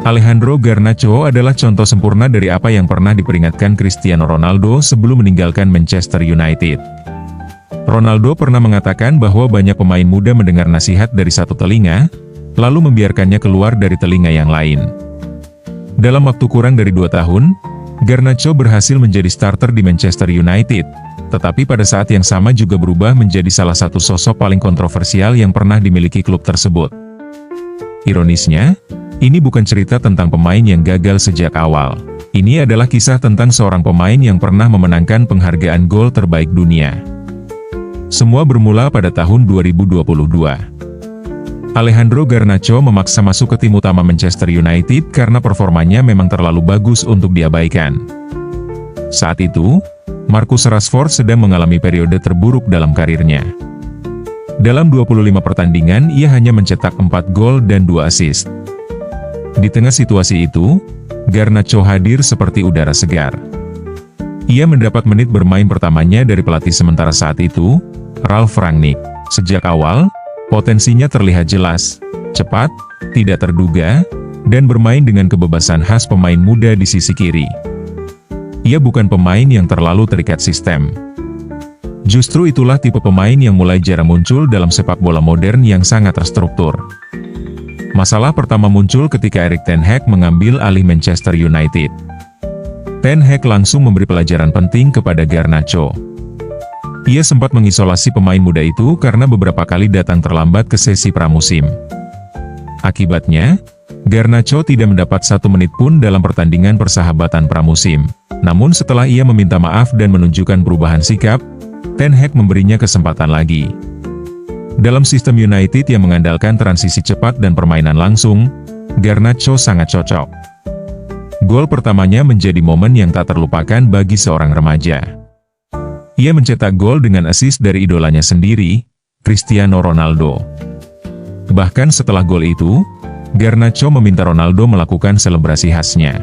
Alejandro Garnacho adalah contoh sempurna dari apa yang pernah diperingatkan Cristiano Ronaldo sebelum meninggalkan Manchester United. Ronaldo pernah mengatakan bahwa banyak pemain muda mendengar nasihat dari satu telinga, lalu membiarkannya keluar dari telinga yang lain. Dalam waktu kurang dari 2 tahun, Garnacho berhasil menjadi starter di Manchester United, tetapi pada saat yang sama juga berubah menjadi salah satu sosok paling kontroversial yang pernah dimiliki klub tersebut. Ironisnya, ini bukan cerita tentang pemain yang gagal sejak awal. Ini adalah kisah tentang seorang pemain yang pernah memenangkan penghargaan gol terbaik dunia. Semua bermula pada tahun 2022. Alejandro Garnacho memaksa masuk ke tim utama Manchester United karena performanya memang terlalu bagus untuk diabaikan. Saat itu, Marcus Rashford sedang mengalami periode terburuk dalam karirnya. Dalam 25 pertandingan, ia hanya mencetak 4 gol dan 2 assist. Di tengah situasi itu, Garnacho hadir seperti udara segar. Ia mendapat menit bermain pertamanya dari pelatih sementara saat itu, Ralf Rangnick. Sejak awal, potensinya terlihat jelas, cepat, tidak terduga, dan bermain dengan kebebasan khas pemain muda di sisi kiri. Ia bukan pemain yang terlalu terikat sistem. Justru itulah tipe pemain yang mulai jarang muncul dalam sepak bola modern yang sangat terstruktur. Masalah pertama muncul ketika Erik ten Hag mengambil alih Manchester United. Ten Hag langsung memberi pelajaran penting kepada Garnacho. Ia sempat mengisolasi pemain muda itu karena beberapa kali datang terlambat ke sesi pramusim. Akibatnya, Garnacho tidak mendapat 1 menit pun dalam pertandingan persahabatan pramusim. Namun setelah ia meminta maaf dan menunjukkan perubahan sikap, Ten Hag memberinya kesempatan lagi. Dalam sistem United yang mengandalkan transisi cepat dan permainan langsung, Garnacho sangat cocok. Gol pertamanya menjadi momen yang tak terlupakan bagi seorang remaja. Ia mencetak gol dengan assist dari idolanya sendiri, Cristiano Ronaldo. Bahkan setelah gol itu, Garnacho meminta Ronaldo melakukan selebrasi khasnya.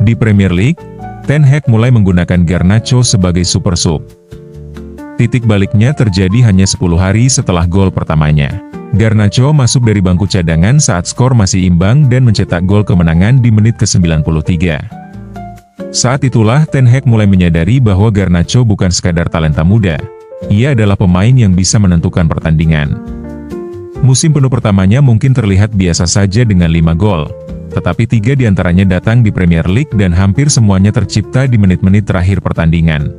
Di Premier League, Ten Hag mulai menggunakan Garnacho sebagai super sub. Titik baliknya terjadi hanya 10 hari setelah gol pertamanya. Garnacho masuk dari bangku cadangan saat skor masih imbang dan mencetak gol kemenangan di menit ke-93. Saat itulah Ten Hag mulai menyadari bahwa Garnacho bukan sekadar talenta muda. Ia adalah pemain yang bisa menentukan pertandingan. Musim penuh pertamanya mungkin terlihat biasa saja dengan 5 gol, tetapi 3 diantaranya datang di Premier League dan hampir semuanya tercipta di menit-menit terakhir pertandingan.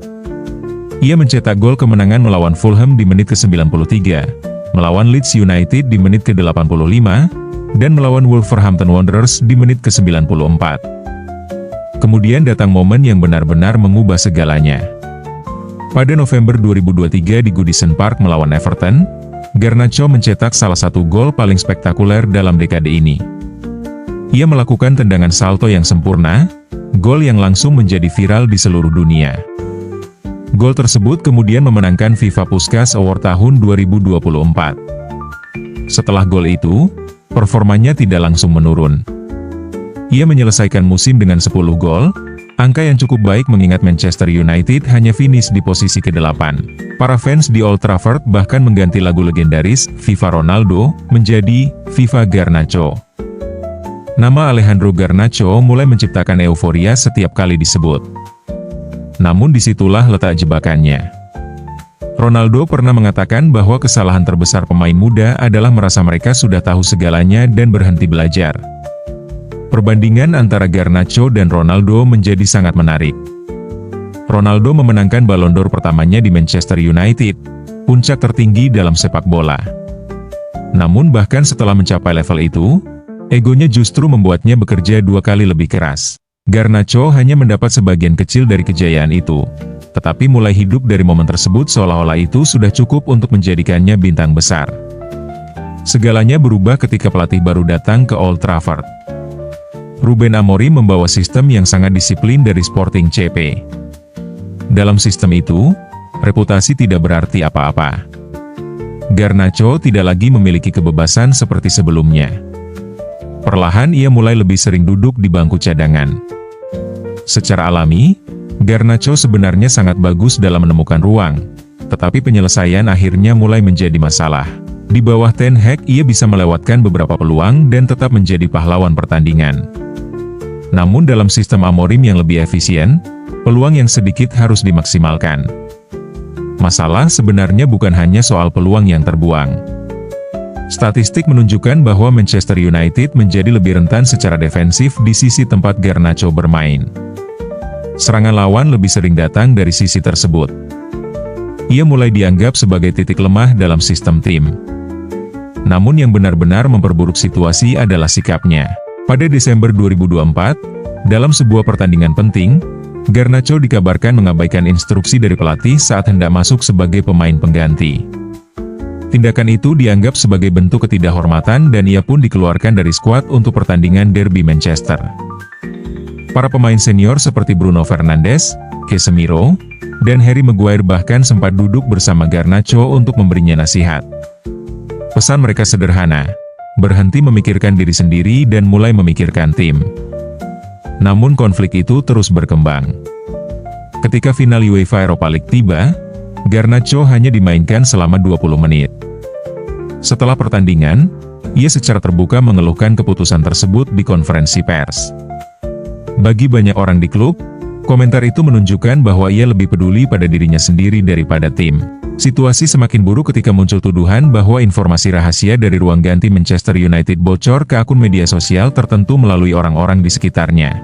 Ia mencetak gol kemenangan melawan Fulham di menit ke-93, melawan Leeds United di menit ke-85, dan melawan Wolverhampton Wanderers di menit ke-94. Kemudian datang momen yang benar-benar mengubah segalanya. Pada November 2023 di Goodison Park melawan Everton, Garnacho mencetak salah satu gol paling spektakuler dalam dekade ini. Ia melakukan tendangan salto yang sempurna, gol yang langsung menjadi viral di seluruh dunia. Gol tersebut kemudian memenangkan FIFA Puskás Award tahun 2024. Setelah gol itu, performanya tidak langsung menurun. Ia menyelesaikan musim dengan 10 gol, angka yang cukup baik mengingat Manchester United hanya finish di posisi ke-8. Para fans di Old Trafford bahkan mengganti lagu legendaris Viva Ronaldo menjadi Viva Garnacho. Nama Alejandro Garnacho mulai menciptakan euforia setiap kali disebut. Namun disitulah letak jebakannya. Ronaldo pernah mengatakan bahwa kesalahan terbesar pemain muda adalah merasa mereka sudah tahu segalanya dan berhenti belajar. Perbandingan antara Garnacho dan Ronaldo menjadi sangat menarik. Ronaldo memenangkan Ballon d'Or pertamanya di Manchester United, puncak tertinggi dalam sepak bola. Namun bahkan setelah mencapai level itu, egonya justru membuatnya bekerja 2 kali lebih keras. Garnacho hanya mendapat sebagian kecil dari kejayaan itu, tetapi mulai hidup dari momen tersebut seolah-olah itu sudah cukup untuk menjadikannya bintang besar. Segalanya berubah ketika pelatih baru datang ke Old Trafford. Ruben Amorim membawa sistem yang sangat disiplin dari Sporting CP. Dalam sistem itu, reputasi tidak berarti apa-apa. Garnacho tidak lagi memiliki kebebasan seperti sebelumnya. Perlahan ia mulai lebih sering duduk di bangku cadangan. Secara alami, Garnacho sebenarnya sangat bagus dalam menemukan ruang, tetapi penyelesaian akhirnya mulai menjadi masalah. Di bawah Ten Hag ia bisa melewatkan beberapa peluang dan tetap menjadi pahlawan pertandingan. Namun dalam sistem Amorim yang lebih efisien, peluang yang sedikit harus dimaksimalkan. Masalah sebenarnya bukan hanya soal peluang yang terbuang. Statistik menunjukkan bahwa Manchester United menjadi lebih rentan secara defensif di sisi tempat Garnacho bermain. Serangan lawan lebih sering datang dari sisi tersebut. Ia mulai dianggap sebagai titik lemah dalam sistem tim. Namun yang benar-benar memperburuk situasi adalah sikapnya. Pada Desember 2024, dalam sebuah pertandingan penting, Garnacho dikabarkan mengabaikan instruksi dari pelatih saat hendak masuk sebagai pemain pengganti. Tindakan itu dianggap sebagai bentuk ketidakhormatan dan ia pun dikeluarkan dari skuad untuk pertandingan derby Manchester. Para pemain senior seperti Bruno Fernandes, Casemiro, dan Harry Maguire bahkan sempat duduk bersama Garnacho untuk memberinya nasihat. Pesan mereka sederhana, berhenti memikirkan diri sendiri dan mulai memikirkan tim. Namun konflik itu terus berkembang. Ketika final UEFA Europa League tiba, Garnacho hanya dimainkan selama 20 menit. Setelah pertandingan, ia secara terbuka mengeluhkan keputusan tersebut di konferensi pers. Bagi banyak orang di klub, komentar itu menunjukkan bahwa ia lebih peduli pada dirinya sendiri daripada tim. Situasi semakin buruk ketika muncul tuduhan bahwa informasi rahasia dari ruang ganti Manchester United bocor ke akun media sosial tertentu melalui orang-orang di sekitarnya.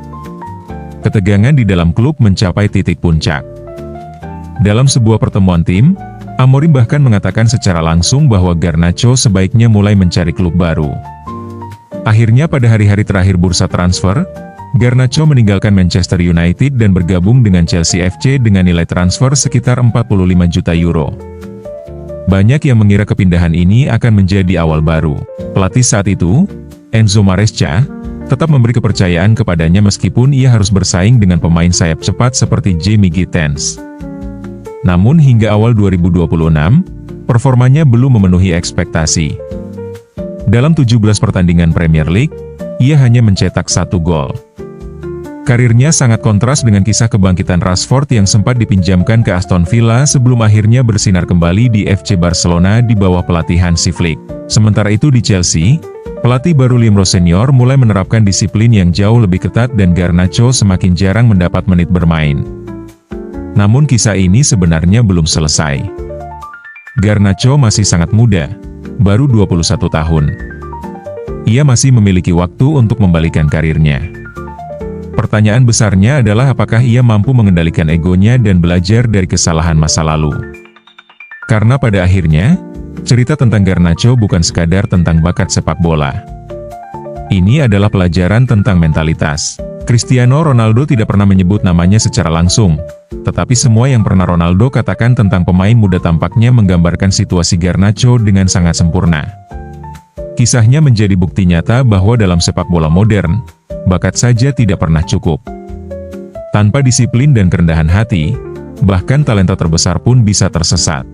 Ketegangan di dalam klub mencapai titik puncak. Dalam sebuah pertemuan tim, Amorim bahkan mengatakan secara langsung bahwa Garnacho sebaiknya mulai mencari klub baru. Akhirnya pada hari-hari terakhir bursa transfer, Garnacho meninggalkan Manchester United dan bergabung dengan Chelsea FC dengan nilai transfer sekitar 45 juta euro. Banyak yang mengira kepindahan ini akan menjadi awal baru. Pelatih saat itu, Enzo Maresca, tetap memberi kepercayaan kepadanya meskipun ia harus bersaing dengan pemain sayap cepat seperti Jamie Gittens. Namun hingga awal 2026, performanya belum memenuhi ekspektasi. Dalam 17 pertandingan Premier League, ia hanya mencetak 1 gol. Karirnya sangat kontras dengan kisah kebangkitan Rashford yang sempat dipinjamkan ke Aston Villa sebelum akhirnya bersinar kembali di FC Barcelona di bawah pelatihan Hansi Flick. Sementara itu di Chelsea, pelatih baru Lim Rosselló mulai menerapkan disiplin yang jauh lebih ketat dan Garnacho semakin jarang mendapat menit bermain. Namun kisah ini sebenarnya belum selesai. Garnacho masih sangat muda, baru 21 tahun. Ia masih memiliki waktu untuk membalikan karirnya. Pertanyaan besarnya adalah apakah ia mampu mengendalikan egonya dan belajar dari kesalahan masa lalu. Karena pada akhirnya, cerita tentang Garnacho bukan sekadar tentang bakat sepak bola. Ini adalah pelajaran tentang mentalitas. Cristiano Ronaldo tidak pernah menyebut namanya secara langsung, tetapi semua yang pernah Ronaldo katakan tentang pemain muda tampaknya menggambarkan situasi Garnacho dengan sangat sempurna. Kisahnya menjadi bukti nyata bahwa dalam sepak bola modern, bakat saja tidak pernah cukup. Tanpa disiplin dan kerendahan hati, bahkan talenta terbesar pun bisa tersesat.